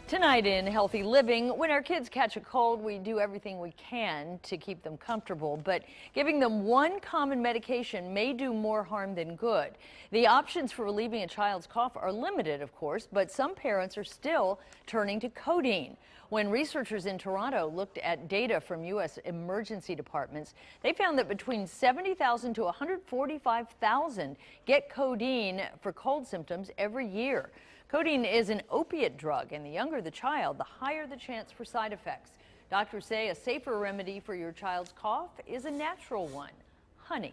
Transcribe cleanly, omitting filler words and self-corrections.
Tonight in Healthy Living, when our kids catch a cold, we do everything we can to keep them comfortable, but giving them one common medication may do more harm than good. The options for relieving a child's cough are limited, of course, but some parents are still turning to codeine. When researchers in Toronto looked at data from U.S. emergency departments, they found that between 70,000 to 145,000 get codeine for cold symptoms every year. Codeine is an opiate drug, and the younger the child, the higher the chance for side effects. Doctors say a safer remedy for your child's cough is a natural one: honey.